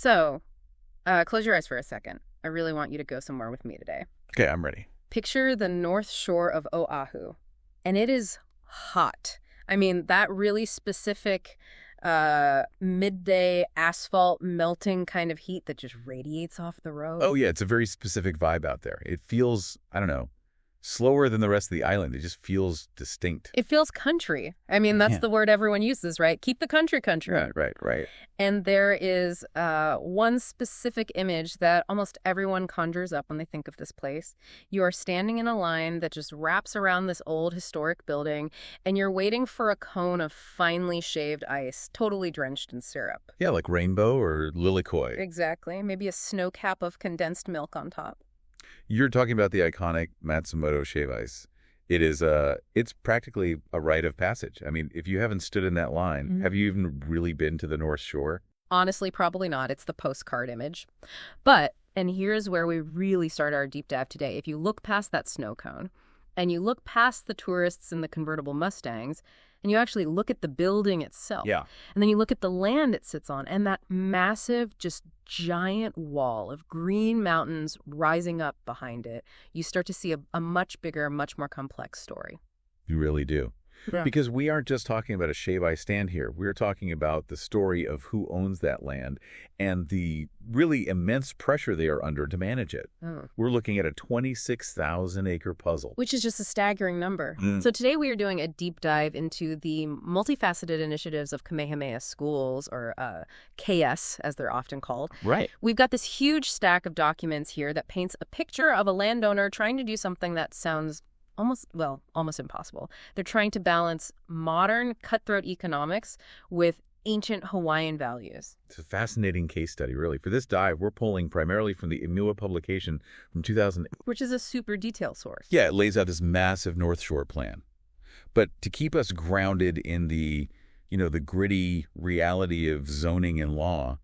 So, close your eyes for a second. I really want you to go somewhere with me today. Okay, I'm ready. Picture the north shore of Oahu, and it is hot. I mean, that really specific midday asphalt melting kind of heat that just radiates off the road. Oh, yeah, it's a very specific vibe out there. It feels, I don't know, slower than the rest of the island. It just feels distinct. It feels country. I mean, that's the word everyone uses, right? Keep the country. Right. And there is one specific image that almost everyone conjures up when they think of this place. You are standing in a line that just wraps around this old historic building, and you're waiting for a cone of finely shaved ice, totally drenched in syrup. Yeah, like rainbow or lilikoi. Exactly. Maybe a snow cap of condensed milk on top. You're talking about the iconic Matsumoto shave ice. It's practically a rite of passage. I mean, if you haven't stood in that line, have you even really been to the North Shore? Honestly, probably not. It's the postcard image. But, and here's where we really start our deep dive today. If you look past that snow cone, and you look past the tourists and the convertible Mustangs, and you actually look at the building itself. Yeah. And then you look at the land it sits on, and that massive, just giant wall of green mountains rising up behind it, you start to see a much bigger, much more complex story. You really do. Yeah. Because we aren't just talking about a shave ice stand here. We're talking about the story of who owns that land and the really immense pressure they are under to manage it. Oh. We're looking at a 26,000-acre puzzle. Which is just a staggering number. So today we are doing a deep dive into the multifaceted initiatives of Kamehameha schools, or KS, as they're often called. Right. We've got this huge stack of documents here that paints a picture of a landowner trying to do something that sounds almost impossible. They're trying to balance modern cutthroat economics with ancient Hawaiian values. It's a fascinating case study, really. For this dive, we're pulling primarily from the Imua publication from 2008. Which is a super detailed source. Yeah, it lays out this massive North Shore plan. But to keep us grounded in the gritty reality of zoning and law,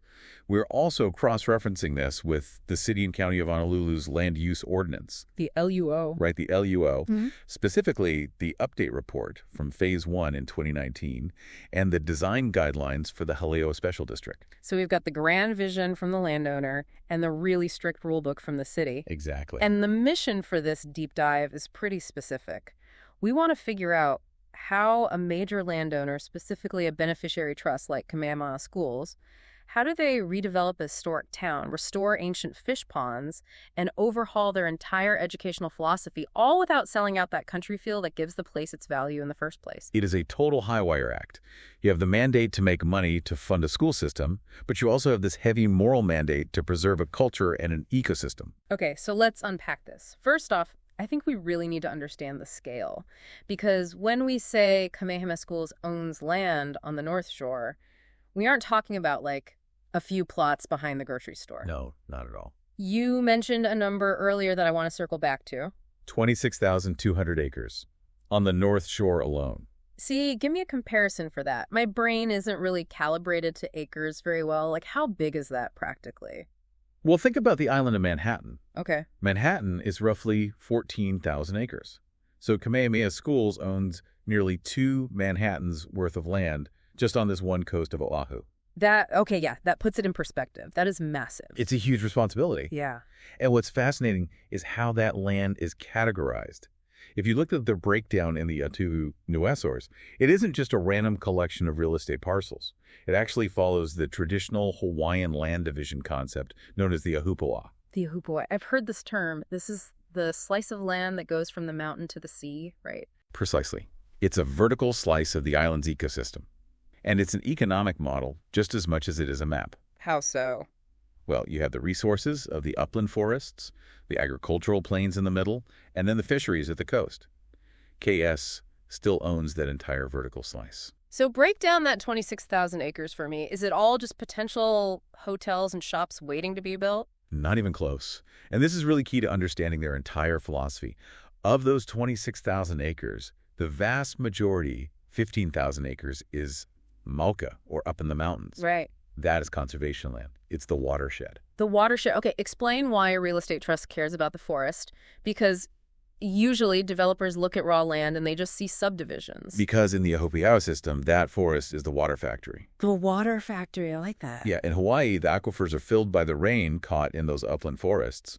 we're also cross-referencing this with the City and County of Honolulu's Land Use Ordinance. The LUO. Right, the LUO. Specifically, the update report from Phase 1 in 2019 and the design guidelines for the Haleiwa Special District. So we've got the grand vision from the landowner and the really strict rule book from the city. Exactly. And the mission for this deep dive is pretty specific. We want to figure out how a major landowner, specifically a beneficiary trust like Kamehameha Schools, how do they redevelop a historic town, restore ancient fish ponds, and overhaul their entire educational philosophy, all without selling out that country feel that gives the place its value in the first place? It is a total high-wire act. You have the mandate to make money to fund a school system, but you also have this heavy moral mandate to preserve a culture and an ecosystem. Okay, so let's unpack this. First off, I think we really need to understand the scale, because when we say Kamehameha Schools owns land on the North Shore, we aren't talking about like a few plots behind the grocery store. No, not at all. You mentioned a number earlier that I want to circle back to. 26,200 acres on the North Shore alone. See, give me a comparison for that. My brain isn't really calibrated to acres very well. Like, how big is that practically? Well, think about the island of Manhattan. Okay. Manhattan is roughly 14,000 acres. So Kamehameha Schools owns nearly 2 Manhattans worth of land just on this one coast of Oahu. That puts it in perspective. That is massive. It's a huge responsibility. Yeah. And what's fascinating is how that land is categorized. If you look at the breakdown in the Oahu Nuesors, it isn't just a random collection of real estate parcels. It actually follows the traditional Hawaiian land division concept known as the ahupua'a. The ahupua'a. I've heard this term. This is the slice of land that goes from the mountain to the sea, right? Precisely. It's a vertical slice of the island's ecosystem. And it's an economic model just as much as it is a map. How so? Well, you have the resources of the upland forests, the agricultural plains in the middle, and then the fisheries at the coast. KS still owns that entire vertical slice. So break down that 26,000 acres for me. Is it all just potential hotels and shops waiting to be built? Not even close. And this is really key to understanding their entire philosophy. Of those 26,000 acres, the vast majority, 15,000 acres, is Mauka, or up in the mountains. Right. That is conservation land. It's the watershed. The watershed. Okay, explain why a real estate trust cares about the forest. Because Usually, developers look at raw land and they just see subdivisions. Because in the Oahu system, that forest is the water factory. The water factory, I like that. Yeah, in Hawaii, the aquifers are filled by the rain caught in those upland forests.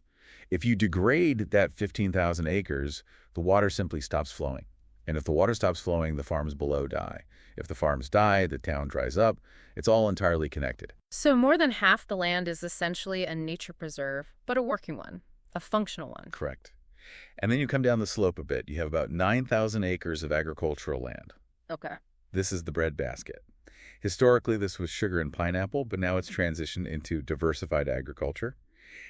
If you degrade that 15,000 acres, the water simply stops flowing. And if the water stops flowing, the farms below die. If the farms die, the town dries up. It's all entirely connected. So more than half the land is essentially a nature preserve, but a working one, a functional one. Correct. And then you come down the slope a bit. You have about 9,000 acres of agricultural land. Okay. This is the breadbasket. Historically, this was sugar and pineapple, but now it's transitioned into diversified agriculture.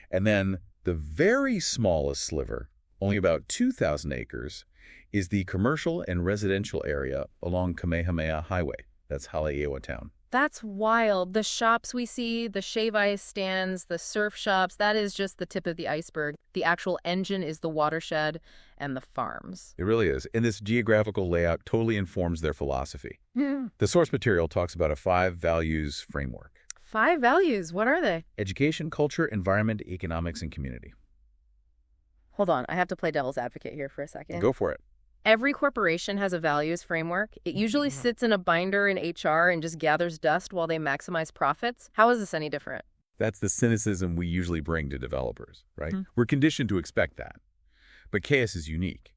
And then the very smallest sliver, only about 2,000 acres, is the commercial and residential area along Kamehameha Highway. That's Haleiwa Town. That's wild. The shops we see, the shave ice stands, the surf shops, that is just the tip of the iceberg. The actual engine is the watershed and the farms. It really is. And this geographical layout totally informs their philosophy. The source material talks about a 5 values framework. 5 values. What are they? Education, culture, environment, economics, and community. Hold on. I have to play devil's advocate here for a second. Go for it. Every corporation has a values framework. It usually sits in a binder in HR and just gathers dust while they maximize profits. How is this any different? That's the cynicism we usually bring to developers, right? We're conditioned to expect that. But KS is unique.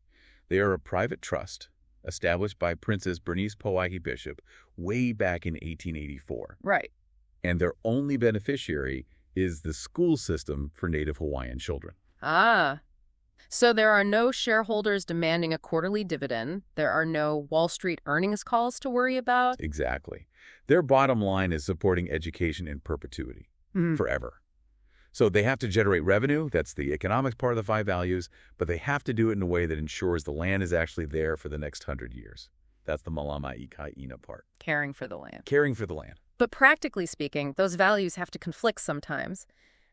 They are a private trust established by Princess Bernice Pauahi Bishop way back in 1884. Right. And their only beneficiary is the school system for Native Hawaiian children. Ah. So there are no shareholders demanding a quarterly dividend. There are no Wall Street earnings calls to worry about. Exactly. Their bottom line is supporting education in perpetuity, forever. So they have to generate revenue. That's the economics part of the 5 values. But they have to do it in a way that ensures the land is actually there for the next 100 years. That's the Malama Ikaina part. Caring for the land. Caring for the land. But practically speaking, those values have to conflict sometimes.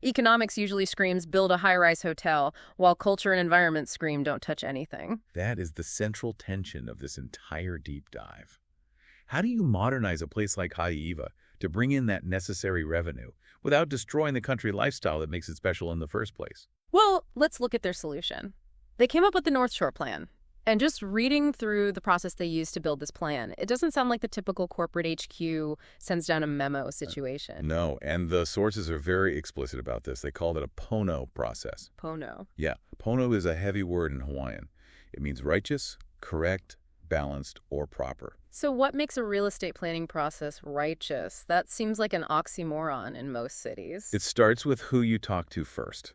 Economics usually screams build a high-rise hotel, while culture and environment scream don't touch anything. That is the central tension of this entire deep dive. How do you modernize a place like Haleiwa to bring in that necessary revenue without destroying the country lifestyle that makes it special in the first place? Well, let's look at their solution. They came up with the North Shore Plan. And just reading through the process they used to build this plan, it doesn't sound like the typical corporate HQ sends down a memo situation. No, and the sources are very explicit about this. They called it a pono process. Pono. Yeah, pono is a heavy word in Hawaiian. It means righteous, correct, balanced, or proper. So what makes a real estate planning process righteous? That seems like an oxymoron in most cities. It starts with who you talk to first.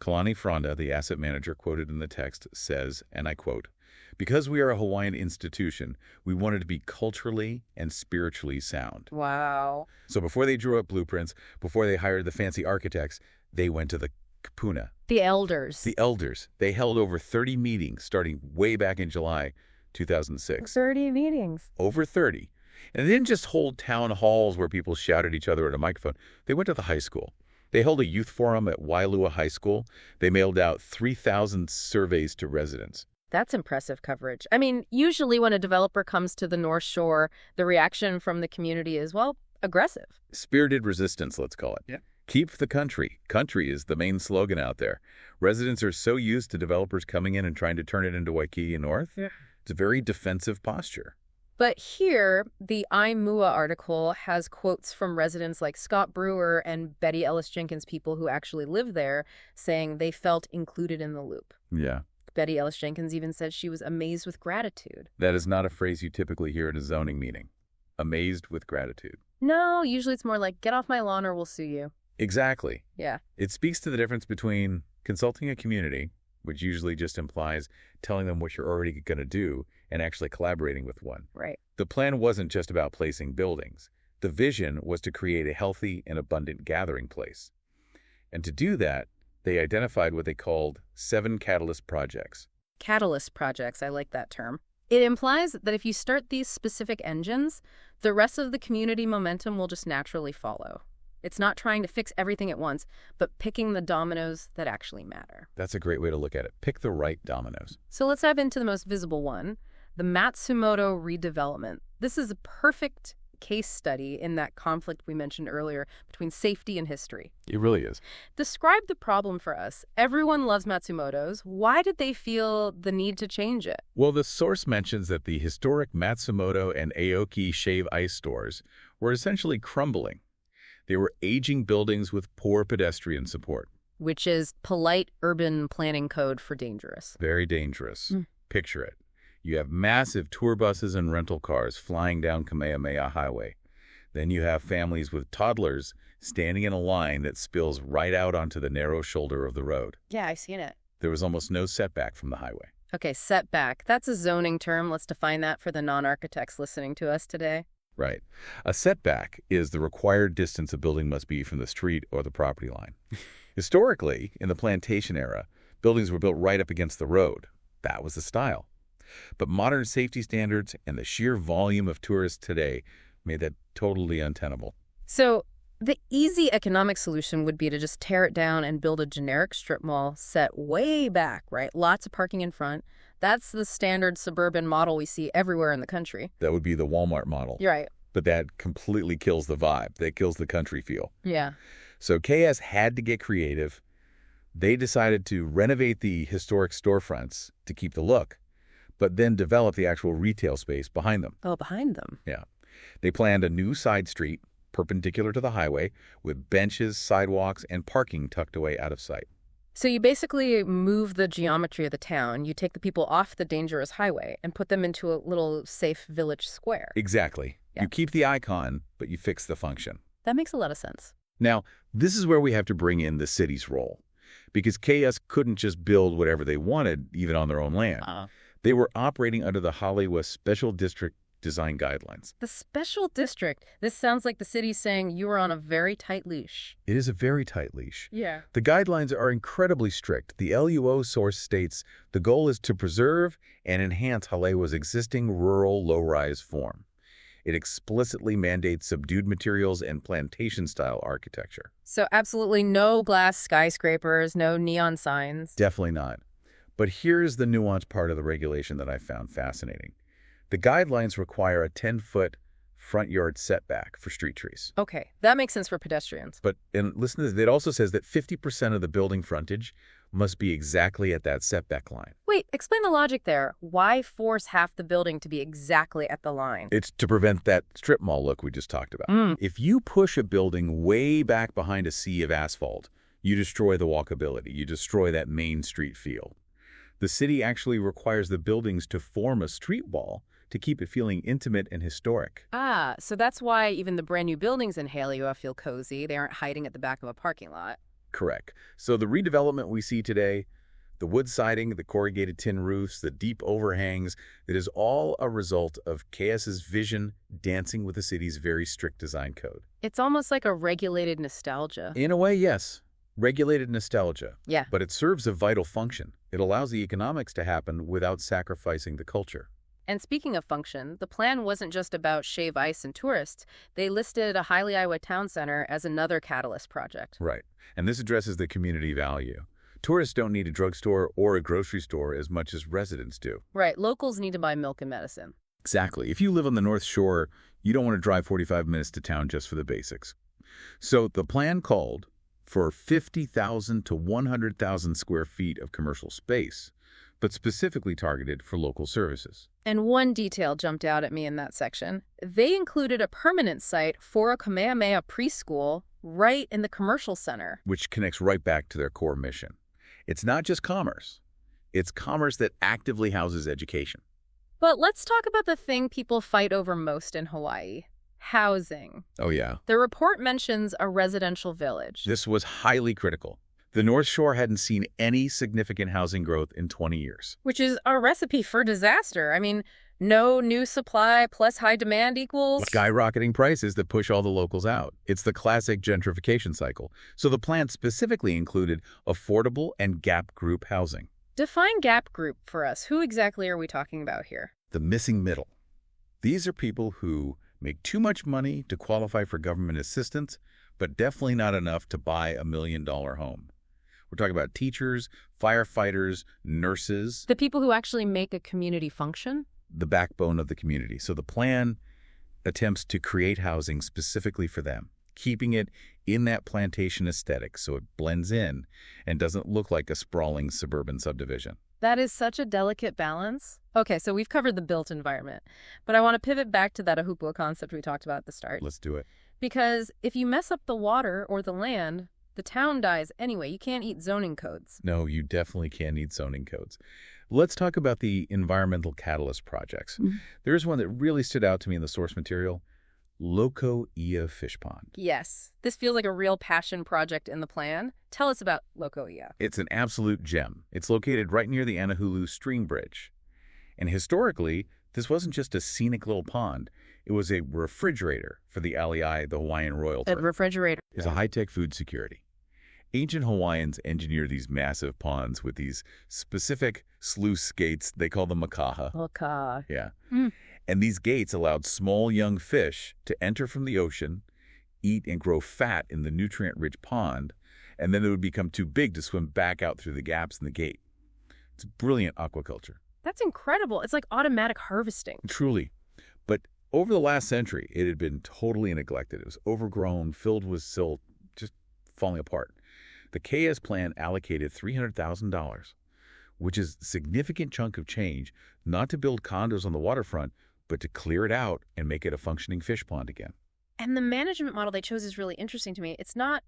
Kalani Fronda, the asset manager quoted in the text, says, and I quote, "Because we are a Hawaiian institution, we wanted to be culturally and spiritually sound." Wow. So before they drew up blueprints, before they hired the fancy architects, they went to the kapuna. The elders. The elders. They held over 30 meetings starting way back in July 2006. 30 meetings. Over 30. And they didn't just hold town halls where people shouted at each other at a microphone. They went to the high school. They held a youth forum at Wailua High School. They mailed out 3,000 surveys to residents. That's impressive coverage. I mean, usually when a developer comes to the North Shore, the reaction from the community is, well, aggressive. Spirited resistance, let's call it. Yeah. Keep the country. Country is the main slogan out there. Residents are so used to developers coming in and trying to turn it into Waikiki North. Yeah. It's a very defensive posture. But here, the iMua article has quotes from residents like Scott Brewer and Betty Ellis Jenkins, people who actually live there, saying they felt included in the loop. Yeah. Betty Ellis Jenkins even said she was amazed with gratitude. That is not a phrase you typically hear at a zoning meeting. Amazed with gratitude. No, usually it's more like, get off my lawn or we'll sue you. Exactly. Yeah. It speaks to the difference between consulting a community, which usually just implies telling them what you're already going to do, and actually collaborating with one. Right. The plan wasn't just about placing buildings. The vision was to create a healthy and abundant gathering place. And to do that, they identified what they called 7 catalyst projects. Catalyst projects, I like that term. It implies that if you start these specific engines, the rest of the community momentum will just naturally follow. It's not trying to fix everything at once, but picking the dominoes that actually matter. That's a great way to look at it. Pick the right dominoes. So let's dive into the most visible one, the Matsumoto redevelopment. This is a perfect case study in that conflict we mentioned earlier between safety and history. It really is. Describe the problem for us. Everyone loves Matsumoto's. Why did they feel the need to change it? Well, the source mentions that the historic Matsumoto and Aoki shave ice stores were essentially crumbling. They were aging buildings with poor pedestrian support. Which is polite urban planning code for dangerous. Very dangerous. Picture it. You have massive tour buses and rental cars flying down Kamehameha Highway. Then you have families with toddlers standing in a line that spills right out onto the narrow shoulder of the road. Yeah, I've seen it. There was almost no setback from the highway. Okay, setback. That's a zoning term. Let's define that for the non-architects listening to us today. Right. A setback is the required distance a building must be from the street or the property line. Historically, in the plantation era, buildings were built right up against the road. That was the style. But modern safety standards and the sheer volume of tourists today made that totally untenable. So the easy economic solution would be to just tear it down and build a generic strip mall set way back, right? Lots of parking in front. That's the standard suburban model we see everywhere in the country. That would be the Walmart model. You're right. But that completely kills the vibe. That kills the country feel. Yeah. So KS had to get creative. They decided to renovate the historic storefronts to keep the look, but then develop the actual retail space behind them. Oh, behind them. Yeah. They planned a new side street, perpendicular to the highway, with benches, sidewalks, and parking tucked away out of sight. So you basically move the geometry of the town. You take the people off the dangerous highway and put them into a little safe village square. Exactly. Yeah. You keep the icon, but you fix the function. That makes a lot of sense. Now, this is where we have to bring in the city's role, because KS couldn't just build whatever they wanted, even on their own land. They were operating under the Haleiwa Special District Design Guidelines. The special district. This sounds like the city saying you are on a very tight leash. It is a very tight leash. Yeah. The guidelines are incredibly strict. The LUO source states the goal is to preserve and enhance Haleiwa's existing rural low-rise form. It explicitly mandates subdued materials and plantation-style architecture. So absolutely no glass skyscrapers, no neon signs. Definitely not. But here's the nuanced part of the regulation that I found fascinating. The guidelines require a 10-foot front yard setback for street trees. Okay, that makes sense for pedestrians. But, and listen to this, it also says that 50% of the building frontage must be exactly at that setback line. Wait, explain the logic there. Why force half the building to be exactly at the line? It's to prevent that strip mall look we just talked about. If you push a building way back behind a sea of asphalt, you destroy the walkability. You destroy that main street feel. The city actually requires the buildings to form a street wall to keep it feeling intimate and historic. Ah, so that's why even the brand new buildings in Haleiwa feel cozy. They aren't hiding at the back of a parking lot. Correct. So the redevelopment we see today, the wood siding, the corrugated tin roofs, the deep overhangs, it is all a result of KS's vision dancing with the city's very strict design code. It's almost like a regulated nostalgia. In a way, yes. Regulated nostalgia. Yeah. But it serves a vital function. It allows the economics to happen without sacrificing the culture. And speaking of function, the plan wasn't just about shave ice and tourists. They listed a Haleiwa Town Center as another catalyst project. Right. And this addresses the community value. Tourists don't need a drugstore or a grocery store as much as residents do. Right. Locals need to buy milk and medicine. Exactly. If you live on the North Shore, you don't want to drive 45 minutes to town just for the basics. So the plan called for 50,000 to 100,000 square feet of commercial space, but specifically targeted for local services. And one detail jumped out at me in that section. They included a permanent site for a Kamehameha preschool right in the commercial center. Which connects right back to their core mission. It's not just commerce. It's commerce that actively houses education. But let's talk about the thing people fight over most in Hawaii. Housing. Oh, yeah. The report mentions a residential village. This was highly critical. The North Shore hadn't seen any significant housing growth in 20 years. Which is a recipe for disaster. I mean, no new supply plus high demand equals skyrocketing prices that push all the locals out. It's the classic gentrification cycle. So the plan specifically included affordable and gap group housing. Define gap group for us. Who exactly are we talking about here? The missing middle. These are people who make too much money to qualify for government assistance, but definitely not enough to buy a $1 million home. We're talking about teachers, firefighters, nurses. The people who actually make a community function? The backbone of the community. So the plan attempts to create housing specifically for them, keeping it in that plantation aesthetic so it blends in and doesn't look like a sprawling suburban subdivision. That is such a delicate balance. Okay, so we've covered the built environment, but I want to pivot back to that ahupua concept we talked about at the start. Let's do it. Because if you mess up the water or the land, the town dies anyway. You can't eat zoning codes. No, you definitely can need zoning codes. Let's talk about the environmental catalyst projects. There's one that really stood out to me in the source material, Loko'ia Fish Pond. Yes, this feels like a real passion project in the plan. Tell us about Loko'ia. It's an absolute gem. It's located right near the Anahulu Stream Bridge. And historically, this wasn't just a scenic little pond. It was a refrigerator for the Alii, the Hawaiian royalty. A refrigerator. It's a high-tech food security. Ancient Hawaiians engineered these massive ponds with these specific sluice gates. They call them makaha. Makaha. Yeah. And these gates allowed small young fish to enter from the ocean, eat and grow fat in the nutrient-rich pond, and then it would become too big to swim back out through the gaps in the gate. It's brilliant aquaculture. That's incredible. It's like automatic harvesting. Truly. But over the last century, it had been totally neglected. It was overgrown, filled with silt, just falling apart. The KS plan allocated $300,000, which is a significant chunk of change, not to build condos on the waterfront, but to clear it out and make it a functioning fish pond again. And the management model they chose is really interesting to me. It's not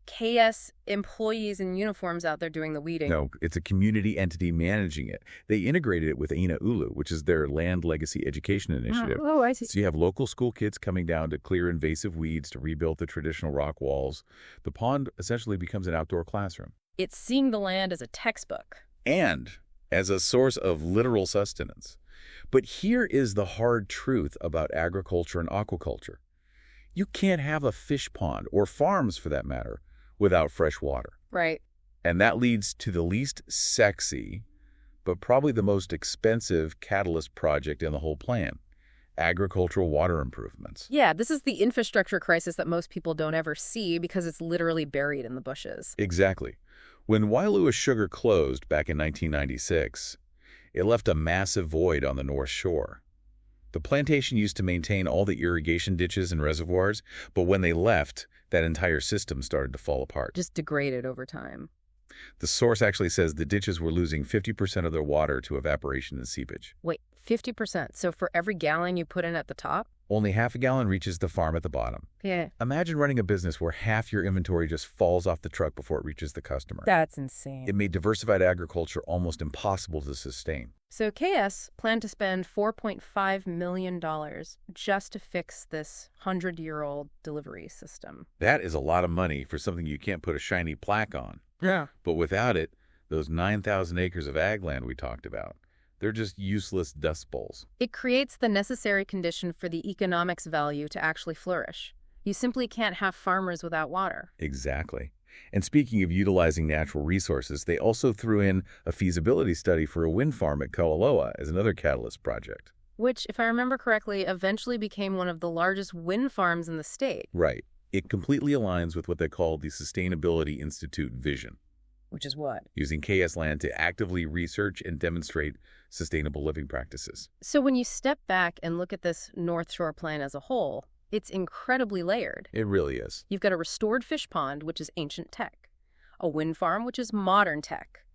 KS employees in uniforms out there doing the weeding. No, it's a community entity managing it. They integrated it with Ina Ulu, which is their land legacy education initiative. Oh, I see. So you have local school kids coming down to clear invasive weeds, to rebuild the traditional rock walls. The pond essentially becomes an outdoor classroom. It's seeing the land as a textbook. And as a source of literal sustenance. But here is the hard truth about agriculture and aquaculture. You can't have a fish pond, or farms for that matter, without fresh water. Right. And that leads to the least sexy, but probably the most expensive catalyst project in the whole plan, agricultural water improvements. Yeah, this is the infrastructure crisis that most people don't ever see because it's literally buried in the bushes. Exactly. When Waialua Sugar closed back in 1996, it left a massive void on the North Shore. The plantation used to maintain all the irrigation ditches and reservoirs, but when they left, that entire system started to fall apart. Just degraded over time. The source actually says the ditches were losing 50% of their water to evaporation and seepage. Wait, 50%? So for every gallon you put in at the top? Only half a gallon reaches the farm at the bottom. Yeah. Imagine running a business where half your inventory just falls off the truck before it reaches the customer. That's insane. It made diversified agriculture almost impossible to sustain. So KS planned to spend $4.5 million just to fix this 100-year-old delivery system. That is a lot of money for something you can't put a shiny plaque on. Yeah. But without it, those 9,000 acres of ag land we talked about, they're just useless dust bowls. It creates the necessary condition for the economics value to actually flourish. You simply can't have farmers without water. Exactly. And speaking of utilizing natural resources, they also threw in a feasibility study for a wind farm at Kaualoa as another catalyst project. Which, if I remember correctly, eventually became one of the largest wind farms in the state. Right. It completely aligns with what they call the Sustainability Institute vision. Which is what? Using KS land to actively research and demonstrate sustainable living practices. So when you step back and look at this North Shore plan as a whole, it's incredibly layered. It really is. You've got a restored fish pond, which is ancient tech, a wind farm, which is modern tech,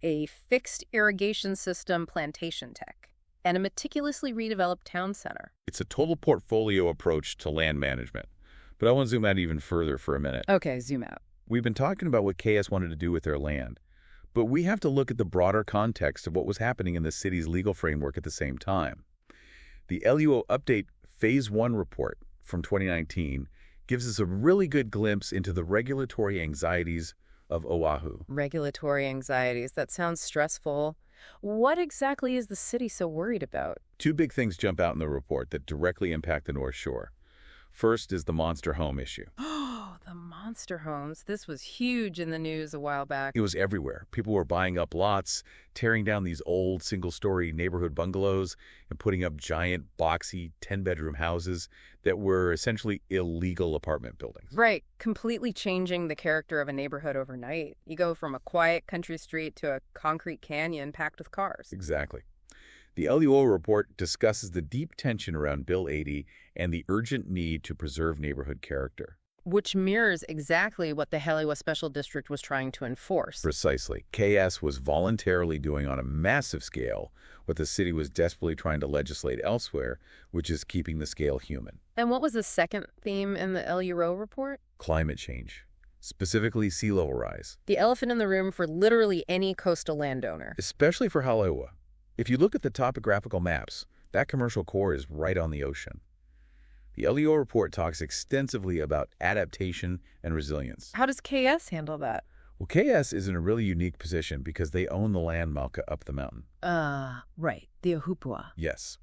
a fixed irrigation system, plantation tech, and a meticulously redeveloped town center. It's a total portfolio approach to land management. But I want to zoom out even further for a minute. Okay, zoom out. We've been talking about what KS wanted to do with their land, but we have to look at the broader context of what was happening in the city's legal framework at the same time. The LUO Update Phase 1 report from 2019 gives us a really good glimpse into the regulatory anxieties of Oahu. Regulatory anxieties. That sounds stressful. What exactly is the city so worried about? Two big things jump out in the report that directly impact the North Shore. First is the monster home issue. Oh, the monster homes. This was huge in the news a while back. It was everywhere. People were buying up lots, tearing down these old single-story neighborhood bungalows, and putting up giant, boxy, 10-bedroom houses that were essentially illegal apartment buildings. Right. Completely changing the character of a neighborhood overnight. You go from a quiet country street to a concrete canyon packed with cars. Exactly. The LUO report discusses the deep tension around Bill 80 and the urgent need to preserve neighborhood character. Which mirrors exactly what the Haleiwa Special District was trying to enforce. Precisely. KS was voluntarily doing on a massive scale what the city was desperately trying to legislate elsewhere, which is keeping the scale human. And what was the second theme in the LUO report? Climate change, specifically sea level rise. The elephant in the room for literally any coastal landowner. Especially for Haleiwa. If you look at the topographical maps, that commercial core is right on the ocean. The LUO report talks extensively about adaptation and resilience. How does KS handle that? Well, KS is in a really unique position because they own the land Malka up the mountain. Right. The Ohupua. Yes.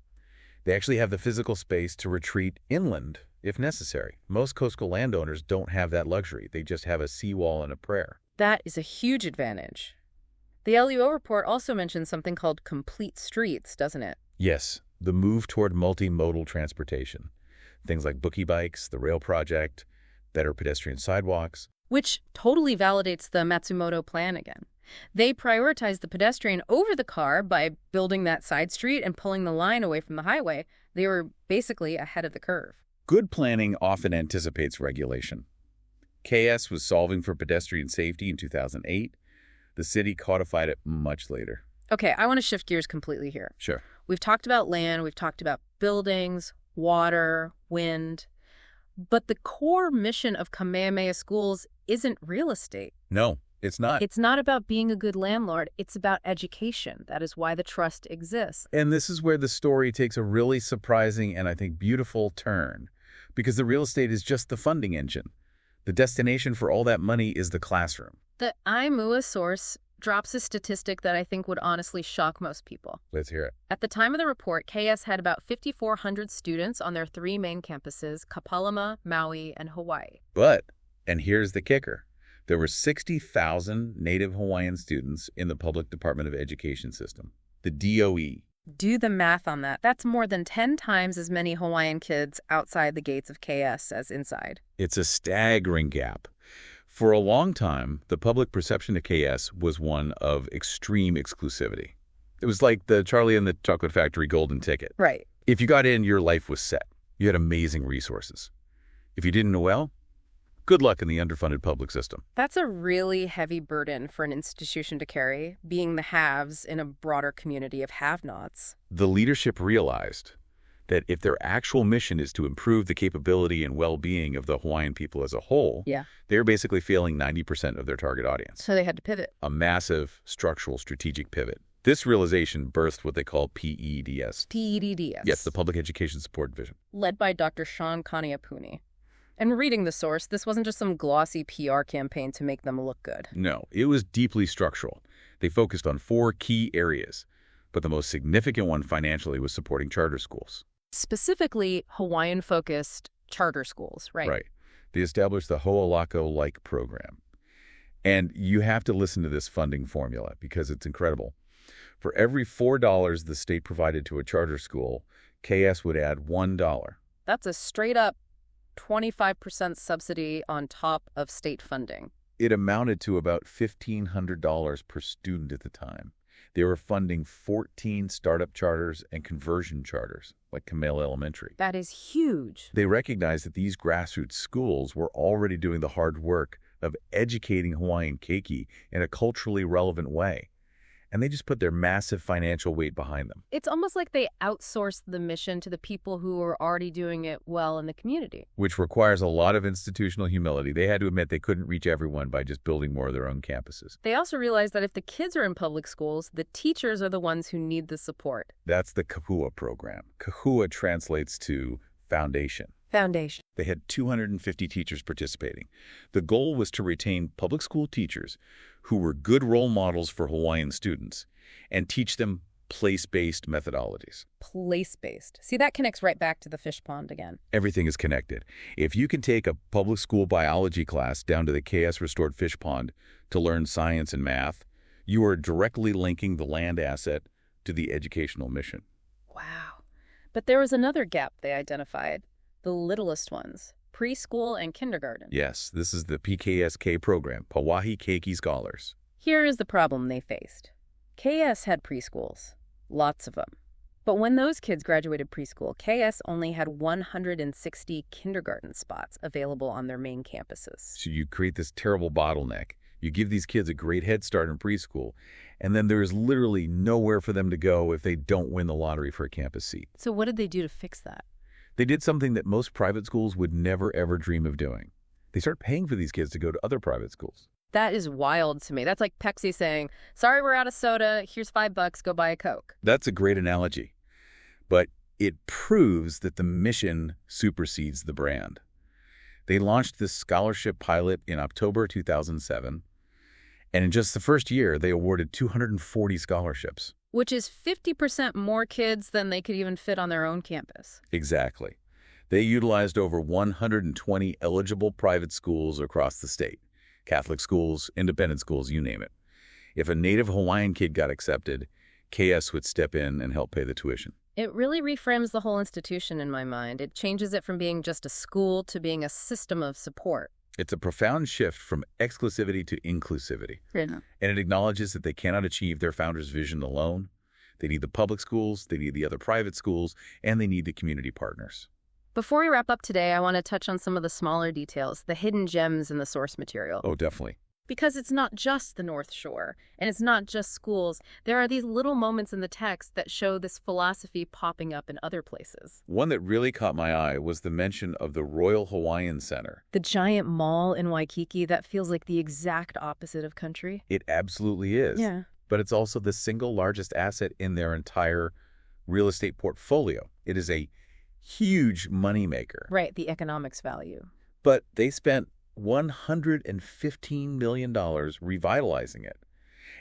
They actually have the physical space to retreat inland if necessary. Most coastal landowners don't have that luxury. They just have a seawall and a prayer. That is a huge advantage. The LUO report also mentions something called complete streets, doesn't it? Yes, the move toward multimodal transportation. Things like bookie bikes, the rail project, better pedestrian sidewalks. Which totally validates the Matsumoto plan again. They prioritize the pedestrian over the car by building that side street and pulling the line away from the highway. They were basically ahead of the curve. Good planning often anticipates regulation. KS was solving for pedestrian safety in 2008. The city codified it much later. Okay, I want to shift gears completely here. Sure. We've talked about land, we've talked about buildings, water, wind. But the core mission of Kamehameha Schools isn't real estate. No, it's not. It's not about being a good landlord. It's about education. That is why the trust exists. And this is where the story takes a really surprising and I think beautiful turn. Because the real estate is just the funding engine. The destination for all that money is the classroom. The IMUA source drops a statistic that I think would honestly shock most people. Let's hear it. At the time of the report, KS had about 5,400 students on their three main campuses, Kapalama, Maui, and Hawaii. But, and here's the kicker, there were 60,000 Native Hawaiian students in the Public Department of Education system, the DOE. Do the math on that. That's more than 10 times as many Hawaiian kids outside the gates of KS as inside. It's a staggering gap. For a long time, the public perception of KS was one of extreme exclusivity. It was like the Charlie and the Chocolate Factory golden ticket. Right. If you got in, your life was set. You had amazing resources. If you didn't know well, good luck in the underfunded public system. That's a really heavy burden for an institution to carry, being the haves in a broader community of have-nots. The leadership realized that if their actual mission is to improve the capability and well-being of the Hawaiian people as a whole, they're basically failing 90% of their target audience. So they had to pivot. A massive structural strategic pivot. This realization birthed what they call PEDS. PEDS. Yes, the Public Education Support Division. Led by Dr. Sean Kaniapuni. And reading the source, this wasn't just some glossy PR campaign to make them look good. No, it was deeply structural. They focused on 4 key areas, but the most significant one financially was supporting charter schools. Specifically, Hawaiian-focused charter schools, right? Right. They established the Ho'olako-like program. And you have to listen to this funding formula because it's incredible. For every $4 the state provided to a charter school, KS would add $1. That's a straight-up 25% subsidy on top of state funding. It amounted to about $1,500 per student at the time. They were funding 14 startup charters and conversion charters, like Kamehameha Elementary. That is huge. They recognized that these grassroots schools were already doing the hard work of educating Hawaiian keiki in a culturally relevant way. And they just put their massive financial weight behind them. It's almost like they outsourced the mission to the people who were already doing it well in the community. Which requires a lot of institutional humility. They had to admit they couldn't reach everyone by just building more of their own campuses. They also realized that if the kids are in public schools, the teachers are the ones who need the support. That's the Kahua program. Kahua translates to foundation. Foundation. They had 250 teachers participating. The goal was to retain public school teachers who were good role models for Hawaiian students and teach them place-based methodologies. Place-based. See, that connects right back to the fish pond again. Everything is connected. If you can take a public school biology class down to the KS Restored Fish Pond to learn science and math, you are directly linking the land asset to the educational mission. Wow. But there was another gap they identified. The littlest ones, preschool and kindergarten. Yes, this is the PKSK program, Pauahi Keiki Scholars. Here is the problem they faced. KS had preschools, lots of them. But when those kids graduated preschool, KS only had 160 kindergarten spots available on their main campuses. So you create this terrible bottleneck. You give these kids a great head start in preschool, and then there's literally nowhere for them to go if they don't win the lottery for a campus seat. So what did they do to fix that? They did something that most private schools would never, ever dream of doing. They start paying for these kids to go to other private schools. That is wild to me. That's like Pepsi saying, sorry, we're out of soda. Here's $5. Go buy a Coke. That's a great analogy. But it proves that the mission supersedes the brand. They launched this scholarship pilot in October 2007. And in just the first year, they awarded 240 scholarships. Which is 50% more kids than they could even fit on their own campus. Exactly. They utilized over 120 eligible private schools across the state. Catholic schools, independent schools, you name it. If a native Hawaiian kid got accepted, KS would step in and help pay the tuition. It really reframes the whole institution in my mind. It changes it from being just a school to being a system of support. It's a profound shift from exclusivity to inclusivity. Yeah. And it acknowledges that they cannot achieve their founder's vision alone. They need the public schools, they need the other private schools, and they need the community partners. Before we wrap up today, I want to touch on some of the smaller details, the hidden gems in the source material. Oh, definitely. Because it's not just the North Shore, and it's not just schools. There are these little moments in the text that show this philosophy popping up in other places. One that really caught my eye was the mention of the Royal Hawaiian Center. The giant mall in Waikiki that feels like the exact opposite of country. It absolutely is. Yeah. But it's also the single largest asset in their entire real estate portfolio. It is a huge moneymaker. Right, the economics value. But they spent $115 million revitalizing it.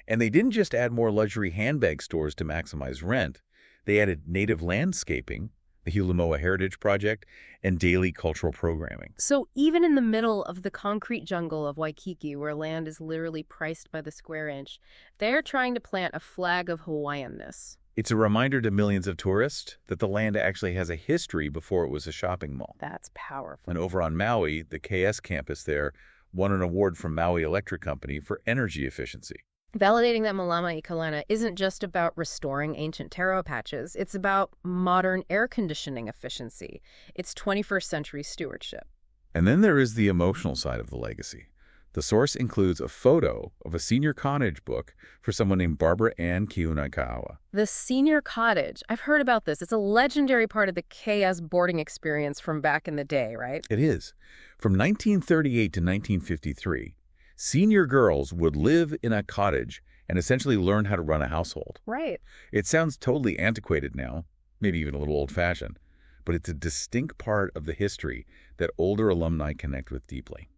And they didn't just add more luxury handbag stores to maximize rent. They added native landscaping, the Hilumoa Heritage Project, and daily cultural programming. So even in the middle of the concrete jungle of Waikiki, where land is literally priced by the square inch, they're trying to plant a flag of Hawaiianness. It's a reminder to millions of tourists that the land actually has a history before it was a shopping mall. That's powerful. And over on Maui, the KS campus there won an award from Maui Electric Company for energy efficiency. Validating that Malama i Kalana isn't just about restoring ancient taro patches. It's about modern air conditioning efficiency. It's 21st century stewardship. And then there is the emotional side of the legacy. The source includes a photo of a senior cottage book for someone named Barbara Ann Kiunakawa. The senior cottage. I've heard about this. It's a legendary part of the KS boarding experience from back in the day, right? It is. From 1938 to 1953, senior girls would live in a cottage and essentially learn how to run a household. Right. It sounds totally antiquated now, maybe even a little old-fashioned, but it's a distinct part of the history that older alumni connect with deeply.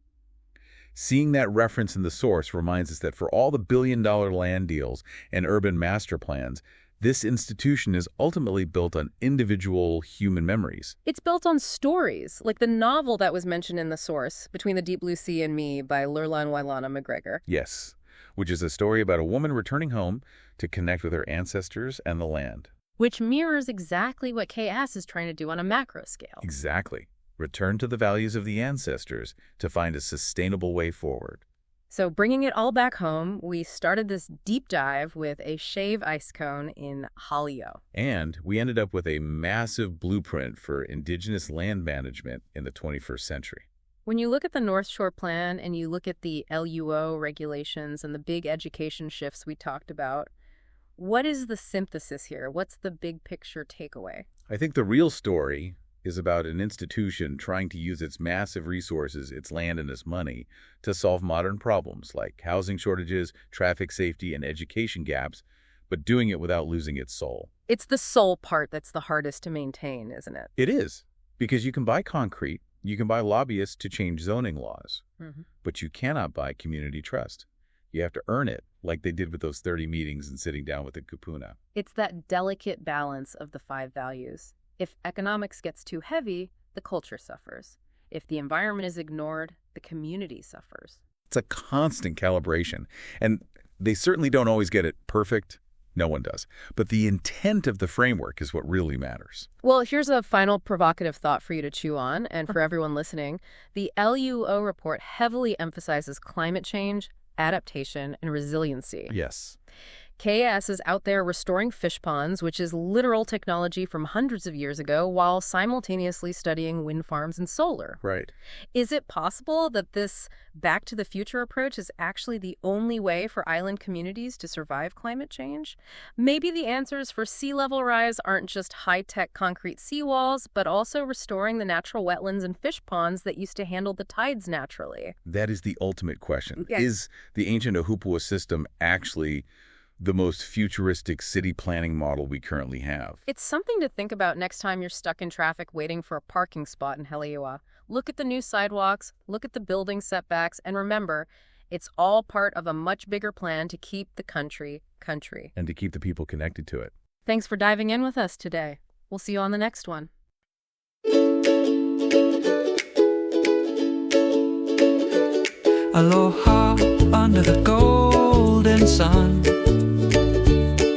Seeing that reference in the source reminds us that for all the billion-dollar land deals and urban master plans, this institution is ultimately built on individual human memories. It's built on stories, like the novel that was mentioned in the source, Between the Deep Blue Sea and Me by Lurlan Wailana McGregor. Yes, which is a story about a woman returning home to connect with her ancestors and the land. Which mirrors exactly what KS is trying to do on a macro scale. Exactly. Return to the values of the ancestors to find a sustainable way forward. So bringing it all back home, we started this deep dive with a shave ice cone in Haleiwa. And we ended up with a massive blueprint for indigenous land management in the 21st century. When you look at the North Shore Plan and you look at the LUO regulations and the big education shifts we talked about, what is the synthesis here? What's the big picture takeaway? I think the real story is about an institution trying to use its massive resources, its land and its money, to solve modern problems like housing shortages, traffic safety, and education gaps, but doing it without losing its soul. It's the soul part that's the hardest to maintain, isn't it? It is, because you can buy concrete, you can buy lobbyists to change zoning laws, but you cannot buy community trust. You have to earn it, like they did with those 30 meetings and sitting down with the kupuna. It's that delicate balance of the 5 values. If economics gets too heavy, the culture suffers. If the environment is ignored, the community suffers. It's a constant calibration, and they certainly don't always get it perfect. No one does. But the intent of the framework is what really matters. Well, here's a final provocative thought for you to chew on, and for everyone listening. The LUO report heavily emphasizes climate change, adaptation, and resiliency. Yes. KS is out there restoring fish ponds, which is literal technology from hundreds of years ago, while simultaneously studying wind farms and solar. Right. Is it possible that this back to the future approach is actually the only way for island communities to survive climate change? Maybe the answers for sea level rise aren't just high-tech concrete seawalls, but also restoring the natural wetlands and fish ponds that used to handle the tides naturally. That is the ultimate question. Yes. Is the ancient Ohupua system actually the most futuristic city planning model we currently have? It's something to think about next time you're stuck in traffic waiting for a parking spot in Haleiwa. Look at the new sidewalks, look at the building setbacks, and remember, it's all part of a much bigger plan to keep the country. And to keep the people connected to it. Thanks for diving in with us today. We'll see you on the next one. Aloha under the golden sun.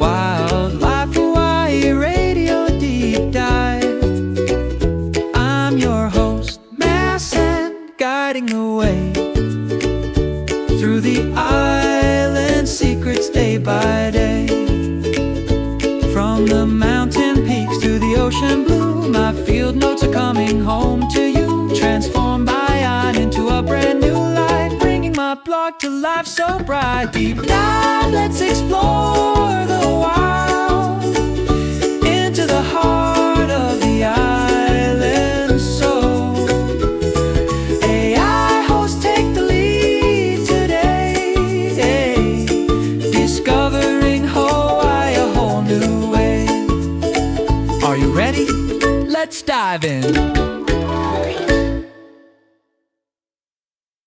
Wildlife Hawaii Radio Deep Dive. I'm your host, Mass, and guiding the way through the island secrets day by day. From the mountain peaks to the ocean blue, my field notes are coming home to you. Transformed by ion into a brand new light, bringing my blog to life so bright. Deep dive, let's explore the wild, into the heart of the island soul. AI hosts take the lead today, discovering Hawaii a whole new way. Are you ready? Let's dive in.